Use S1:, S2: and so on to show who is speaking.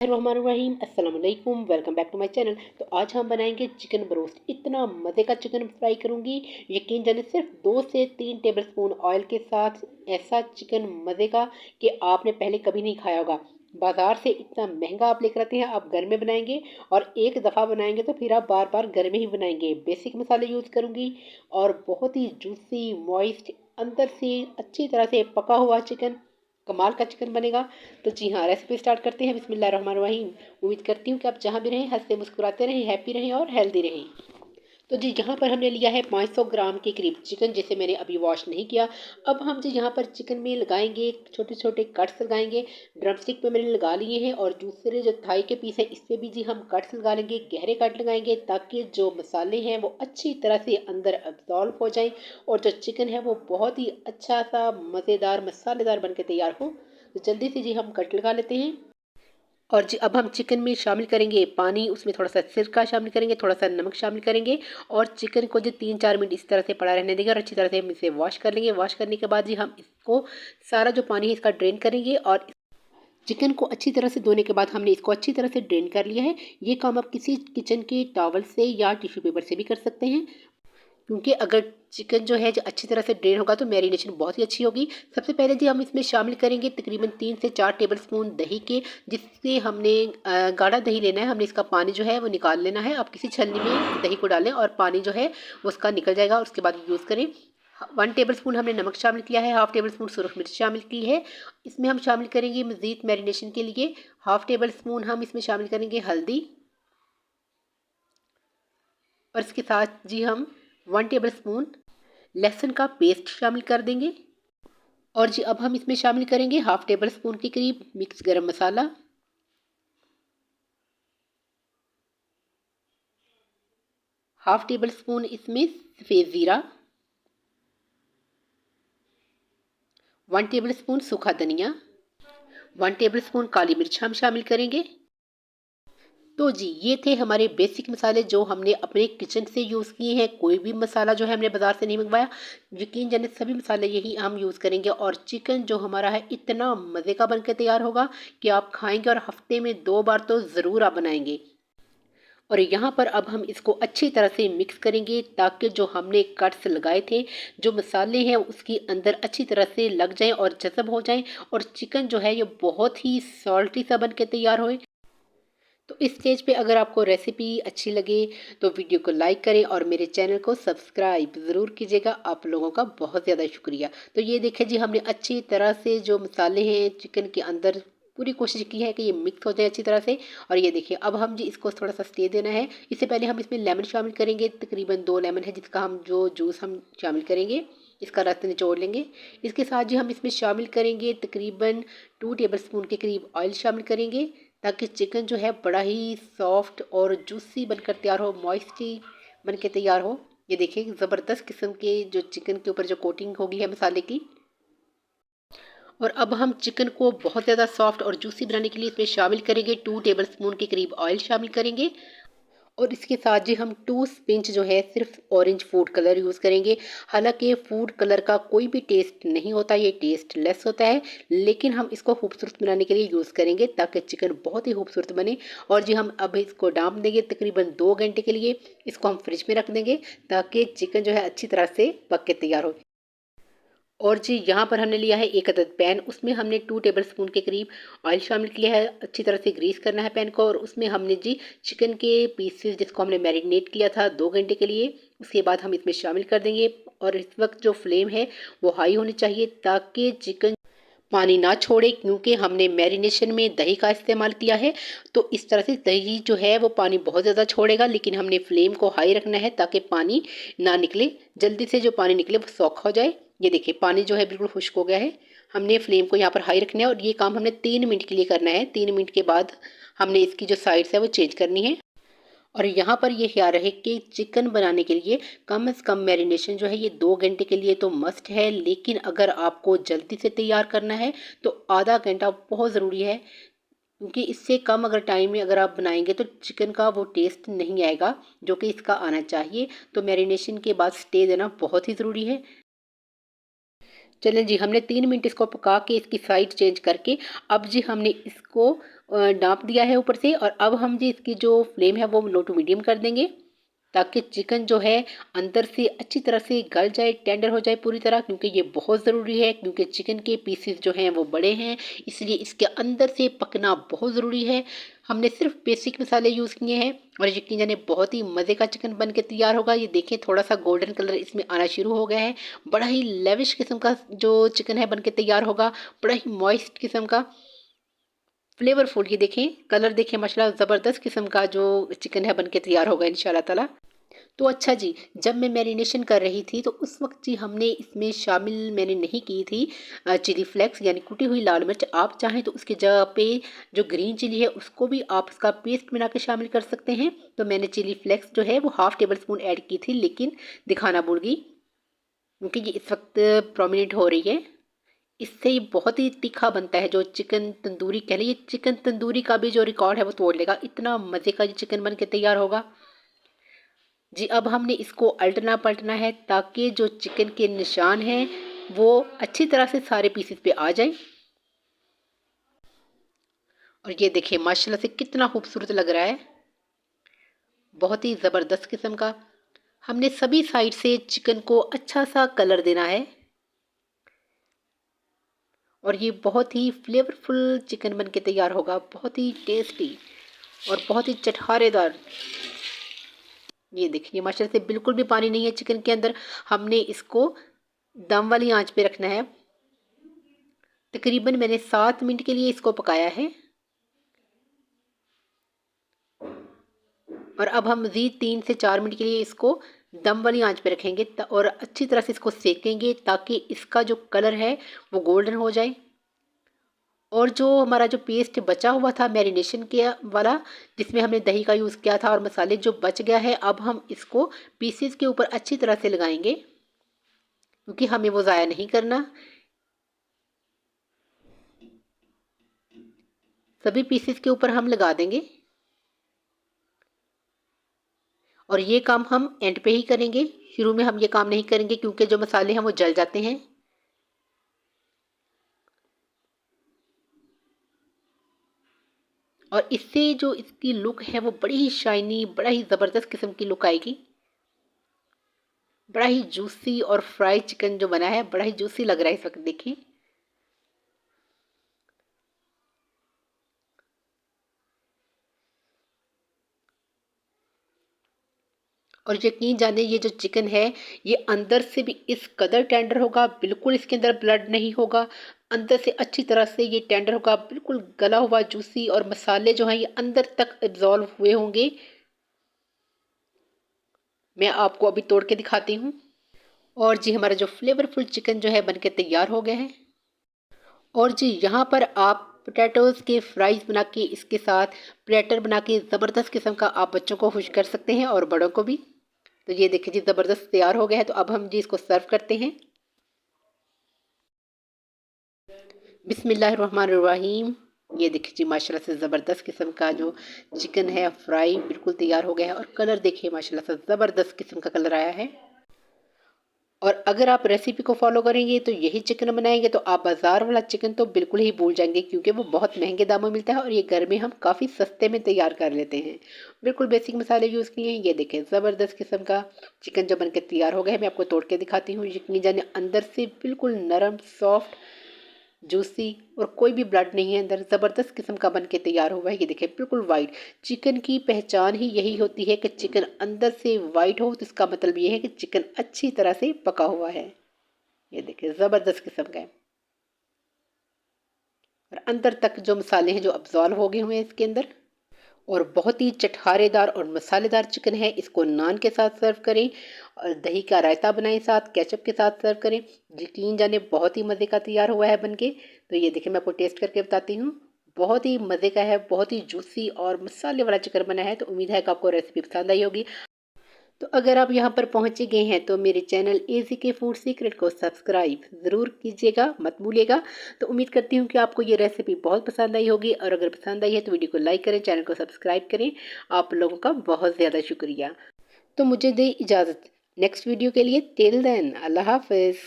S1: रहीम अस्सलाम वालेकुम, welcome back to my channel. तो आज हम बनाएंगे चिकन ब्रोस्ट। इतना मज़े का चिकन फ्राई करूंगी, यकीन जाने सिर्फ 2 से 3 टेबलस्पून ऑयल के साथ। ऐसा चिकन मज़े का कि आपने पहले कभी नहीं खाया होगा। बाज़ार से इतना महंगा आप लेकर आते हैं, आप घर में बनाएंगे और एक दफ़ा बनाएंगे तो फिर आप बार बार घर में ही बनाएंगे। बेसिक मसाले यूज़ करूँगी और बहुत ही जूसी मॉइस्ट, अंदर से अच्छी तरह से पका हुआ चिकन, कमाल का चिकन बनेगा। तो जी हाँ, रेसिपी स्टार्ट करते हैं। बिस्मिल्लाहिर्रहमानिर्रहीम। उम्मीद करती हूँ कि आप जहाँ भी रहें हंसते मुस्कुराते रहें, हैप्पी रहें और हेल्दी रहें। तो जी यहाँ पर हमने लिया है 500 ग्राम के करीब चिकन, जिसे मैंने अभी वॉश नहीं किया। अब हम जी यहाँ पर चिकन में लगाएंगे छोटे छोटे कट्स लगाएंगे। ड्रम स्टिक पे मैंने लगा लिए हैं और दूसरे जो थाई के पीस है इस पे भी जी हम कट्स लगा लेंगे, गहरे कट लगाएंगे ताकि जो मसाले हैं वो अच्छी तरह से अंदर अब्जॉर्व हो जाएं और जो चिकन है वो बहुत ही अच्छा सा मज़ेदार मसालेदार बन के तैयार हो। तो जल्दी से जी हम कट लगा लेते हैं। और जी अब हम चिकन में शामिल करेंगे पानी, उसमें थोड़ा सा सिरका शामिल करेंगे, थोड़ा सा नमक शामिल करेंगे और चिकन को जो 3-4 मिनट इस तरह से पड़ा रहने देंगे और अच्छी तरह से हम इसे वॉश कर लेंगे। वॉश करने के बाद जी हम इसको सारा जो पानी है इसका ड्रेन करेंगे और चिकन को अच्छी तरह से धोने के बाद हमने इसको अच्छी तरह से ड्रेन कर लिया है। ये काम आप किसी किचन के टॉवल से या टिश्यू पेपर से भी कर सकते हैं, क्योंकि अगर चिकन जो है जो अच्छी तरह से ड्रेन होगा तो मैरिनेशन बहुत ही अच्छी होगी। सबसे पहले जी हम इसमें शामिल करेंगे तकरीबन 3 से 4 टेबलस्पून दही के, जिससे हमने गाढ़ा दही लेना है। हमने इसका पानी जो है वो निकाल लेना है। आप किसी छलनी में दही को डालें और पानी जो है वो उसका निकल जाएगा और उसके बाद यूज़ करें। 1 टेबलस्पून हमने नमक शामिल किया है, 1/2 टेबलस्पून सुरख मिर्च शामिल की है। इसमें हम शामिल करेंगे मज़ीद मैरिनेशन के लिए 1/2 टेबलस्पून हम इसमें शामिल करेंगे हल्दी और इसके साथ जी हम 1 टेबलस्पून लहसुन का पेस्ट शामिल कर देंगे। और जी अब हम इसमें शामिल करेंगे 1/2 टेबलस्पून के करीब मिक्स गरम मसाला, 1/2 टेबलस्पून इसमें सफ़ेद ज़ीरा, 1 टेबलस्पून सूखा धनिया, 1 टेबलस्पून काली मिर्च हम शामिल करेंगे। तो जी ये थे हमारे बेसिक मसाले जो हमने अपने किचन से यूज़ किए हैं। कोई भी मसाला जो है हमने बाज़ार से नहीं मंगवाया। यकीन जाने सभी मसाले यही हम यूज़ करेंगे और चिकन जो हमारा है इतना मज़े का बनकर तैयार होगा कि आप खाएंगे और हफ्ते में 2 बार तो ज़रूर आप बनाएंगे। और यहाँ पर अब हम इसको अच्छी तरह से मिक्स करेंगे ताकि जो हमने कट्स लगाए थे, जो मसाले हैं उसके अंदर अच्छी तरह से लग जाएं और जज़ब हो जाएं और चिकन जो है ये बहुत ही सॉल्टी सा बन के तैयार हो। तो इस स्टेज पे अगर आपको रेसिपी अच्छी लगे तो वीडियो को लाइक करें और मेरे चैनल को सब्सक्राइब ज़रूर कीजिएगा। आप लोगों का बहुत ज़्यादा शुक्रिया। तो ये देखिए जी हमने अच्छी तरह से जो मसाले हैं चिकन के अंदर पूरी कोशिश की है कि ये मिक्स हो जाए अच्छी तरह से। और ये देखिए अब हम जी इसको थोड़ा सा स्टे देना है। इससे पहले हम इसमें लेमन शामिल करेंगे, तकरीबन 2 लेमन है जिसका हम जो जूस हम शामिल करेंगे, इसका रस निचोड़ लेंगे। इसके साथ जी हम इसमें शामिल करेंगे तकरीबन 2 टेबलस्पून के करीब ऑयल शामिल करेंगे ताकि चिकन जो है बड़ा ही सॉफ्ट और जूसी बनकर तैयार हो, मॉइस्टी बन के तैयार हो। ये देखिए ज़बरदस्त किस्म के जो चिकन के ऊपर जो कोटिंग होगी है मसाले की। और अब हम चिकन को बहुत ज़्यादा सॉफ्ट और जूसी बनाने के लिए इसमें शामिल करेंगे 2 टेबलस्पून के करीब ऑयल शामिल करेंगे। और इसके साथ जी हम 2 पिंच जो है सिर्फ ऑरेंज फूड कलर यूज़ करेंगे। हालांकि फूड कलर का कोई भी टेस्ट नहीं होता, ये टेस्ट लेस होता है, लेकिन हम इसको खूबसूरत बनाने के लिए यूज़ करेंगे ताकि चिकन बहुत ही खूबसूरत बने। और जी हम अब इसको डाम देंगे तकरीबन 2 घंटे के लिए। इसको हम फ्रिज में रख देंगे ताकि चिकन जो है अच्छी तरह से पक के तैयार हो। और जी यहाँ पर हमने लिया है एक अदद पैन, उसमें हमने 2 टेबलस्पून के करीब ऑयल शामिल किया है। अच्छी तरह से ग्रीस करना है पैन को और उसमें हमने जी चिकन के पीसेस जिसको हमने मैरिनेट किया था 2 घंटे के लिए, उसके बाद हम इसमें शामिल कर देंगे। और इस वक्त जो फ्लेम है वो हाई होनी चाहिए ताकि चिकन पानी ना छोड़े, क्योंकि हमने मैरिनेशन में दही का इस्तेमाल किया है। तो इस तरह से दही जो है वो पानी बहुत ज़्यादा छोड़ेगा, लेकिन हमने फ्लेम को हाई रखना है ताकि पानी ना निकले। जल्दी से जो पानी निकले वो सोख हो जाए। ये देखिए पानी जो है बिल्कुल खुश्क हो गया है। हमने फ्लेम को यहाँ पर हाई रखना है और ये काम हमने 3 मिनट के लिए करना है। 3 मिनट के बाद हमने इसकी जो साइड्स है वो चेंज करनी है। और यहाँ पर ये ख्याल रहे कि चिकन बनाने के लिए कम से कम मैरिनेशन जो है ये 2 घंटे के लिए तो मस्ट है, लेकिन अगर आपको जल्दी से तैयार करना है तो आधा घंटा बहुत ज़रूरी है, क्योंकि इससे कम अगर टाइम में अगर आप बनाएंगे तो चिकन का वो टेस्ट नहीं आएगा जो कि इसका आना चाहिए। तो मैरिनेशन के बाद स्टे देना बहुत ही ज़रूरी है। चलें जी, हमने 3 मिनट इसको पका के इसकी साइड चेंज करके अब जी हमने इसको ढाँप दिया है ऊपर से, और अब हम जी इसकी जो फ्लेम है वो लो टू मीडियम कर देंगे, ताकि चिकन जो है अंदर से अच्छी तरह से गल जाए, टेंडर हो जाए पूरी तरह, क्योंकि ये बहुत ज़रूरी है, क्योंकि चिकन के पीसेस जो हैं वो बड़े हैं, इसलिए इसके अंदर से पकना बहुत ज़रूरी है। हमने सिर्फ बेसिक मसाले यूज़ किए हैं और यकीन जाने बहुत ही मज़े का चिकन बन के तैयार होगा। ये देखें थोड़ा सा गोल्डन कलर इसमें आना शुरू हो गया है। बड़ा ही लेविश किस्म का जो चिकन है बन के तैयार होगा, बड़ा ही मॉइस्ट किस्म का, फ्लेवरफुल। ये देखें कलर देखें माशाल्लाह, ज़बरदस्त किस्म का जो चिकन है बन के तैयार होगा इंशाल्लाह ताला। तो अच्छा जी, जब मैं मैरिनेशन कर रही थी तो उस वक्त जी हमने इसमें शामिल मैंने नहीं की थी चिली फ्लेक्स यानी कुटी हुई लाल मिर्च। आप चाहें तो उसकी जगह पे जो ग्रीन चिली है उसको भी आप उसका पेस्ट बना के शामिल कर सकते हैं। तो मैंने चिली फ्लेक्स जो है वो हाफ़ टेबल स्पून ऐड की थी, लेकिन दिखाना भूल गई, क्योंकि ये इस वक्त प्रोमिनेंट हो रही है। इससे ये बहुत ही तीखा बनता है, जो चिकन तंदूरी कह लीजिए, चिकन तंदूरी का भी जो रिकॉर्ड है वो तोड़ लेगा, इतना मज़े का ये चिकन बन के तैयार होगा जी। अब हमने इसको अल्टना पलटना है ताकि जो चिकन के निशान हैं वो अच्छी तरह से सारे पीसेस पे आ जाए। और ये देखिए माशाल्लाह से कितना खूबसूरत लग रहा है, बहुत ही ज़बरदस्त किस्म का। हमने सभी साइड से चिकन को अच्छा सा कलर देना है, और ये बहुत ही फ्लेवरफुल चिकन बन के तैयार होगा, बहुत ही टेस्टी और बहुत ही चटखारेदार। ये देखिए माशाल्लाह से बिल्कुल भी पानी नहीं है चिकन के अंदर। हमने इसको दम वाली आंच पे रखना है। तकरीबन मैंने 7 मिनट के लिए इसको पकाया है, और अब हम मज़ीद 3 से 4 मिनट के लिए इसको दम वाली आंच पे रखेंगे और अच्छी तरह से इसको सेकेंगे ताकि इसका जो कलर है वो गोल्डन हो जाए। और जो हमारा जो पेस्ट बचा हुआ था मैरिनेशन के वाला, जिसमें हमने दही का यूज़ किया था और मसाले जो बच गया है, अब हम इसको पीसेस के ऊपर अच्छी तरह से लगाएंगे, क्योंकि हमें वो ज़ाया नहीं करना। सभी पीसेस के ऊपर हम लगा देंगे, और ये काम हम एंड पे ही करेंगे, शुरू में हम ये काम नहीं करेंगे क्योंकि जो मसाले हैं वो जल जाते हैं। और इससे जो इसकी लुक है वो बड़ी ही शाइनी, बड़ा ही ज़बरदस्त किस्म की लुक आएगी। बड़ा ही जूसी और फ्राई चिकन जो बना है, बड़ा ही जूसी लग रहा है इस वक्त, देखिए। और यकीन जाने ये जो चिकन है ये अंदर से भी इस कदर टेंडर होगा, बिल्कुल इसके अंदर ब्लड नहीं होगा, अंदर से अच्छी तरह से ये टेंडर होगा, बिल्कुल गला हुआ जूसी, और मसाले जो हैं ये अंदर तक एब्जॉल्व हुए होंगे। मैं आपको अभी तोड़ के दिखाती हूँ। और जी हमारा जो फ्लेवरफुल चिकन जो है बनके तैयार हो गया है। और जी यहाँ पर आप पोटैटोज़ के फ्राइज़ बना के इसके साथ प्लेटर बना के ज़बरदस्त किस्म का आप बच्चों को खुश कर सकते हैं और बड़ों को भी। तो ये देखिए जी ज़बरदस्त तैयार हो गया है। तो अब हम जी इसको सर्व करते हैं। बिस्मिल्लाहिर्रहमानिर्रहीम। ये देखिए जी माशाल्लाह से ज़बरदस्त किस्म का जो चिकन है फ्राई बिल्कुल तैयार हो गया है, और कलर देखिए माशाल्लाह से ज़बरदस्त किस्म का कलर आया है। और अगर आप रेसिपी को फॉलो करेंगे तो यही चिकन बनाएंगे तो आप बाज़ार वाला चिकन तो बिल्कुल ही भूल जाएंगे, क्योंकि वो बहुत महंगे दामों में मिलता है, और ये घर में हम काफ़ी सस्ते में तैयार कर लेते हैं। बिल्कुल बेसिक मसाले यूज़ किए हैं। ये देखें ज़बरदस्त किस्म का चिकन जो बनकर तैयार हो गया है। मैं आपको तोड़ के दिखाती हूँ। यकीन जाने अंदर से बिल्कुल नरम, सॉफ्ट, जूसी, और कोई भी ब्लड नहीं है अंदर, ज़बरदस्त किस्म का बन के तैयार हुआ है। ये देखिए बिल्कुल वाइट। चिकन की पहचान ही यही होती है कि चिकन अंदर से वाइट हो, तो इसका मतलब ये है कि चिकन अच्छी तरह से पका हुआ है। ये देखिए ज़बरदस्त किस्म का है, और अंदर तक जो मसाले हैं जो अब्जॉल्व हो गए हुए हैं इसके अंदर। और बहुत ही चटखारेदार और मसालेदार चिकन है। इसको नान के साथ सर्व करें, और दही का रायता बनाएं, साथ केचप के साथ सर्व करें। यकीन जाने बहुत ही मज़े का तैयार हुआ है बनके। तो ये देखिए मैं आपको टेस्ट करके बताती हूँ। बहुत ही मज़े का है, बहुत ही जूसी और मसाले वाला चिकन बना है। तो उम्मीद है कि आपको रेसिपी पसंद आई होगी। तो अगर आप यहाँ पर पहुँचे गए हैं तो मेरे चैनल एजी के फूड सीक्रेट को सब्सक्राइब ज़रूर कीजिएगा, मत भूलिएगा। तो उम्मीद करती हूँ कि आपको ये रेसिपी बहुत पसंद आई होगी, और अगर पसंद आई है तो वीडियो को लाइक करें, चैनल को सब्सक्राइब करें। आप लोगों का बहुत ज़्यादा शुक्रिया। तो मुझे दे इजाज़त नेक्स्ट वीडियो के लिए। टिल देन अल्लाह हाफ़िज़।